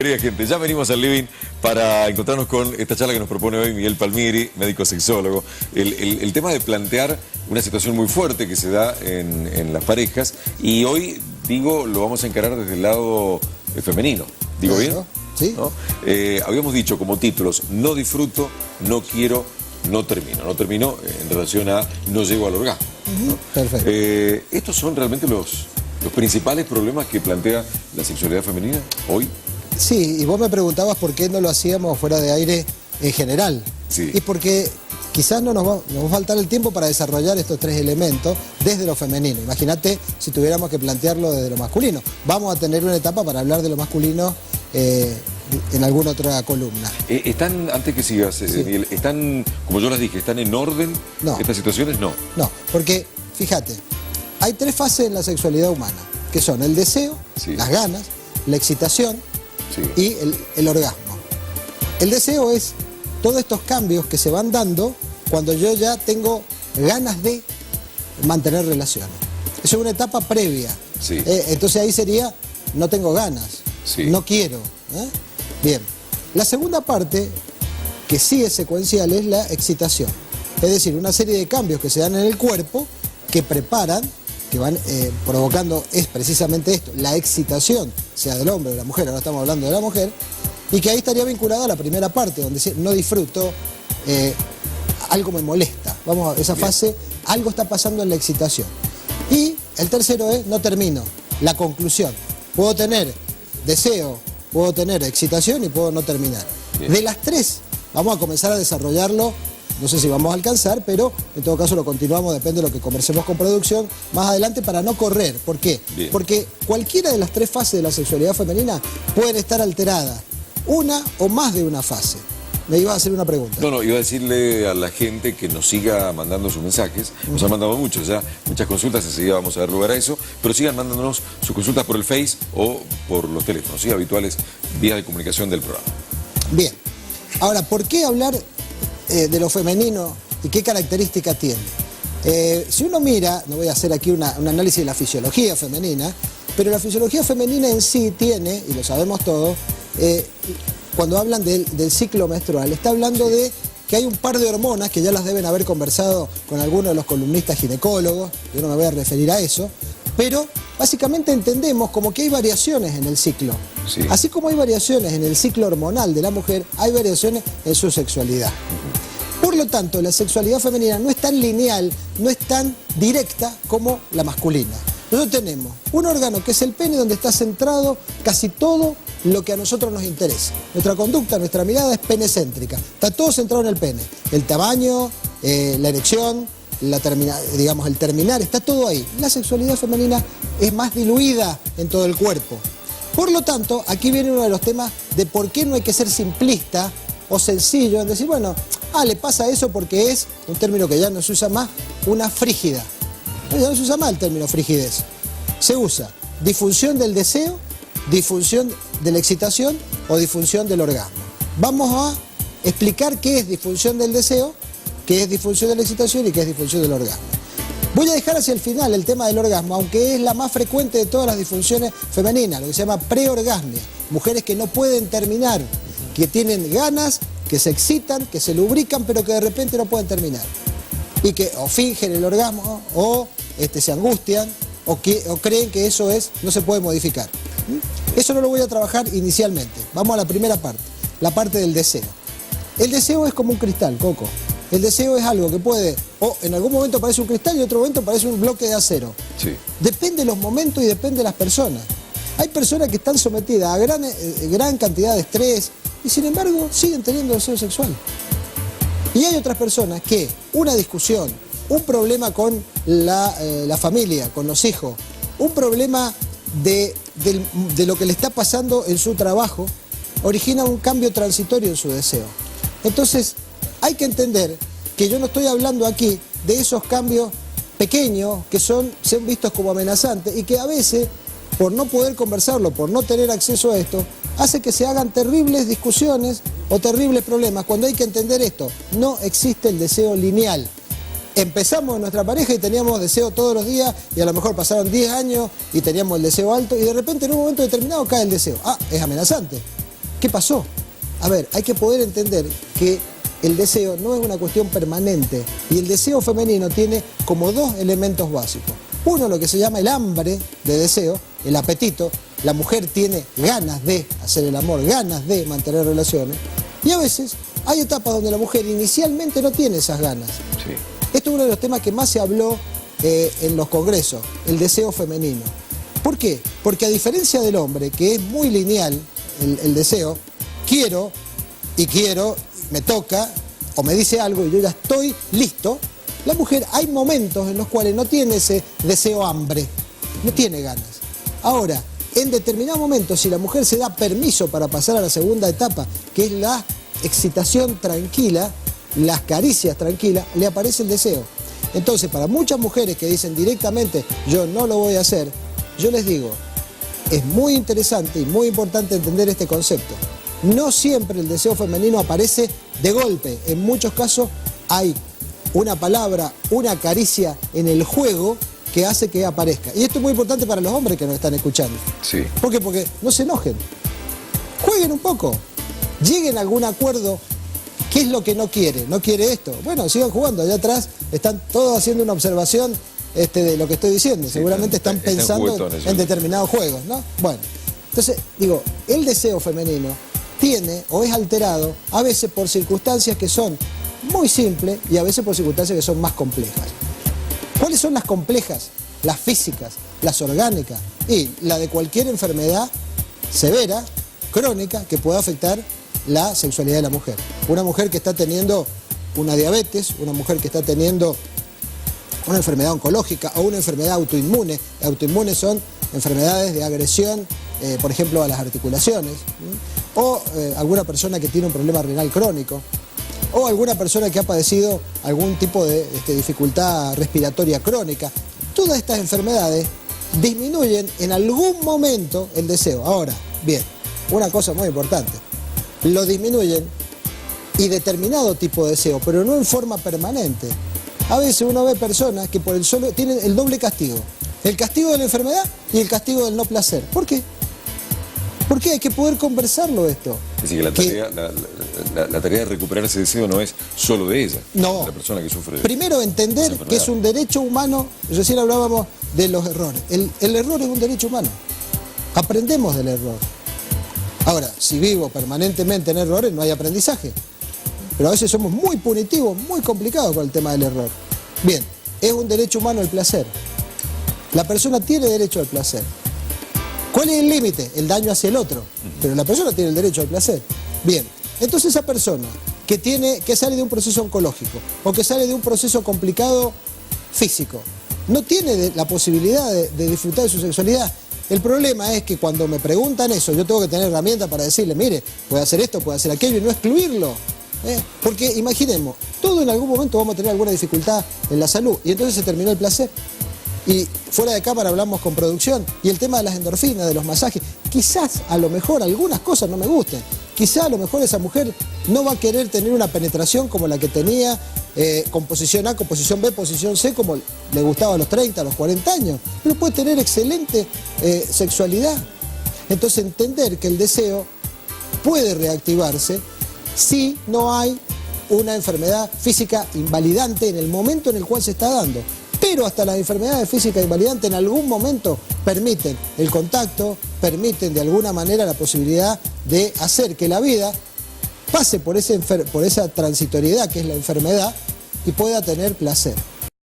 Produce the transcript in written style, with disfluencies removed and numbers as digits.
Querida gente, ya venimos al living para encontrarnos con esta charla que nos propone hoy Miguel Palmieri, médico sexólogo. El tema de plantear una situación muy fuerte que se da en las parejas y hoy, digo, lo vamos a encarar desde el lado femenino. ¿Digo bien? Sí. ¿No? Habíamos dicho como títulos, no disfruto, no quiero, no termino. No termino en relación a no llego al orgasmo. ¿No? Perfecto. ¿Estos son realmente los principales problemas que plantea la sexualidad femenina hoy? Sí, y vos me preguntabas por qué no lo hacíamos fuera de aire en general. Sí. Y porque quizás nos va a faltar el tiempo para desarrollar estos tres elementos desde lo femenino. Imagínate si tuviéramos que plantearlo desde lo masculino. Vamos a tener una etapa para hablar de lo masculino en alguna otra columna. ¿Están, antes que sigas, Sí. Miguel, están, como yo las dije, están en orden No. estas situaciones? No. No, porque fíjate, hay tres fases en la sexualidad humana, que son el deseo, Sí. las ganas, la excitación Sí. y el orgasmo. El deseo es todos estos cambios que se van dando cuando yo ya tengo ganas de mantener relaciones. Eso es una etapa previa. Sí. Entonces ahí sería, no tengo ganas, Sí. no quiero. Bien. La segunda parte, que sí es secuencial, es la excitación. Es decir, una serie de cambios que se dan en el cuerpo que preparan, que van provocando, es precisamente esto, la excitación, sea del hombre o de la mujer, ahora estamos hablando de la mujer, y que ahí estaría vinculada a la primera parte, donde no disfruto, algo me molesta. Vamos a esa Bien. fase, algo está pasando en la excitación. Y el tercero es, no termino, la conclusión. Puedo tener deseo, puedo tener excitación y puedo no terminar. Bien. De las tres, vamos a comenzar a desarrollarlo. No sé si vamos a alcanzar, pero en todo caso lo continuamos, depende de lo que conversemos con producción más adelante para no correr. ¿Por qué? Bien. Porque cualquiera de las tres fases de la sexualidad femenina pueden estar alteradas, una o más de una fase. Me ibas a hacer una pregunta. No, iba a decirle a la gente que nos siga mandando sus mensajes. Nos han mandado muchos ya, muchas consultas, enseguida vamos a dar lugar a eso, pero sigan mandándonos sus consultas por el Face o por los teléfonos, ¿sí? Habituales vías de comunicación del programa. Bien. Ahora, ¿por qué hablar de lo femenino y qué características tiene? Si uno mira, no voy a hacer aquí un análisis de la fisiología femenina, pero la fisiología femenina en sí tiene, y lo sabemos todos, cuando hablan del ciclo menstrual, está hablando de que hay un par de hormonas que ya las deben haber conversado con algunos de los columnistas ginecólogos, yo no me voy a referir a eso, pero básicamente entendemos como que hay variaciones en el ciclo. Sí. Así como hay variaciones en el ciclo hormonal de la mujer, hay variaciones en su sexualidad. Por lo tanto, la sexualidad femenina no es tan lineal, no es tan directa como la masculina. Nosotros tenemos un órgano que es el pene, donde está centrado casi todo lo que a nosotros nos interesa. Nuestra conducta, nuestra mirada es penecéntrica. Está todo centrado en el pene. El tamaño, la erección, el terminar, está todo ahí. La sexualidad femenina es más diluida en todo el cuerpo. Por lo tanto, aquí viene uno de los temas de por qué no hay que ser simplista o sencillo en decir, bueno, le pasa eso porque es, un término que ya no se usa más, una frígida. Ya no se usa más el término frigidez. Se usa disfunción del deseo, disfunción de la excitación o disfunción del orgasmo. Vamos a explicar qué es disfunción del deseo, qué es disfunción de la excitación y qué es disfunción del orgasmo. Voy a dejar hacia el final el tema del orgasmo, aunque es la más frecuente de todas las disfunciones femeninas, lo que se llama preorgasmia. Mujeres que no pueden terminar, que tienen ganas, que se excitan, que se lubrican, pero que de repente no pueden terminar. Y que o fingen el orgasmo, o se angustian, o creen que eso no se puede modificar. Eso no lo voy a trabajar inicialmente. Vamos a la primera parte, la parte del deseo. El deseo es como un cristal, Coco. El deseo es algo que puede, o en algún momento parece un cristal y en otro momento parece un bloque de acero. Sí. Depende de los momentos y depende de las personas. Hay personas que están sometidas a gran cantidad de estrés y sin embargo siguen teniendo deseo sexual. Y hay otras personas que una discusión, un problema con la familia, con los hijos, un problema de lo que le está pasando en su trabajo, origina un cambio transitorio en su deseo. Entonces, hay que entender que yo no estoy hablando aquí de esos cambios pequeños que sean vistos como amenazantes y que a veces, por no poder conversarlo, por no tener acceso a esto, hace que se hagan terribles discusiones o terribles problemas. Cuando hay que entender esto, no existe el deseo lineal. Empezamos en nuestra pareja y teníamos deseo todos los días y a lo mejor pasaron 10 años y teníamos el deseo alto y de repente en un momento determinado cae el deseo. Es amenazante. ¿Qué pasó? A ver, hay que poder entender que el deseo no es una cuestión permanente y el deseo femenino tiene como dos elementos básicos. Uno, lo que se llama el hambre de deseo, el apetito. La mujer tiene ganas de hacer el amor, ganas de mantener relaciones. Y a veces hay etapas donde la mujer inicialmente no tiene esas ganas. Sí. Esto es uno de los temas que más se habló en los congresos, el deseo femenino. ¿Por qué? Porque a diferencia del hombre, que es muy lineal el deseo, quiero, me toca, o me dice algo y yo ya estoy listo, la mujer hay momentos en los cuales no tiene ese deseo hambre, no tiene ganas. Ahora, en determinados momentos, si la mujer se da permiso para pasar a la segunda etapa, que es la excitación tranquila, las caricias tranquilas, le aparece el deseo. Entonces, para muchas mujeres que dicen directamente, yo no lo voy a hacer, yo les digo, es muy interesante y muy importante entender este concepto. No siempre el deseo femenino aparece de golpe. En muchos casos hay una palabra, una caricia en el juego que hace que aparezca. Y esto es muy importante para los hombres que nos están escuchando. Sí. ¿Por qué? Porque no se enojen. Jueguen un poco. Lleguen a algún acuerdo. ¿Qué es lo que no quiere? ¿No quiere esto? Bueno, sigan jugando. Allá atrás están todos haciendo una observación de lo que estoy diciendo. Sí, seguramente están pensando en determinados juegos, ¿no? Bueno, entonces, digo, el deseo femenino tiene o es alterado a veces por circunstancias que son muy simples y a veces por circunstancias que son más complejas. ¿Cuáles son las complejas? Las físicas, las orgánicas y la de cualquier enfermedad severa, crónica, que pueda afectar la sexualidad de la mujer. Una mujer que está teniendo una diabetes, una mujer que está teniendo una enfermedad oncológica o una enfermedad autoinmune. Autoinmunes son enfermedades de agresión, por ejemplo, a las articulaciones, o alguna persona que tiene un problema renal crónico, o alguna persona que ha padecido algún tipo de dificultad respiratoria crónica. Todas estas enfermedades disminuyen en algún momento el deseo. Ahora, bien, una cosa muy importante, lo disminuyen y determinado tipo de deseo, pero no en forma permanente. A veces uno ve personas que por el solo tienen el doble castigo. El castigo de la enfermedad y el castigo del no placer. ¿Por qué? Porque hay que poder conversarlo esto. Es decir, que la tarea de recuperar ese deseo no es solo de ella, no. De la persona que sufre. Primero entender que es un derecho humano. Recién hablábamos de los errores. El error es un derecho humano. Aprendemos del error. Ahora, si vivo permanentemente en errores, no hay aprendizaje. Pero a veces somos muy punitivos, muy complicados con el tema del error. Bien, es un derecho humano el placer. La persona tiene derecho al placer. ¿Cuál es el límite? El daño hacia el otro. Pero la persona tiene el derecho al placer. Bien, entonces esa persona que sale de un proceso oncológico o que sale de un proceso complicado físico, no tiene la posibilidad de disfrutar de su sexualidad. El problema es que cuando me preguntan eso, yo tengo que tener herramientas para decirle, mire, puede hacer esto, puede hacer aquello y no excluirlo. Porque imaginemos, todos en algún momento vamos a tener alguna dificultad en la salud y entonces se terminó el placer. Y fuera de cámara hablamos con producción y el tema de las endorfinas, de los masajes. Quizás a lo mejor algunas cosas no me gusten. Quizás a lo mejor esa mujer no va a querer tener una penetración como la que tenía con posición A, con posición B, posición C, como le gustaba a los 30, a los 40 años. Pero puede tener excelente sexualidad. Entonces entender que el deseo puede reactivarse si no hay una enfermedad física invalidante en el momento en el cual se está dando. Pero hasta las enfermedades físicas invalidantes en algún momento permiten el contacto, permiten de alguna manera la posibilidad de hacer que la vida pase por esa transitoriedad que es la enfermedad y pueda tener placer.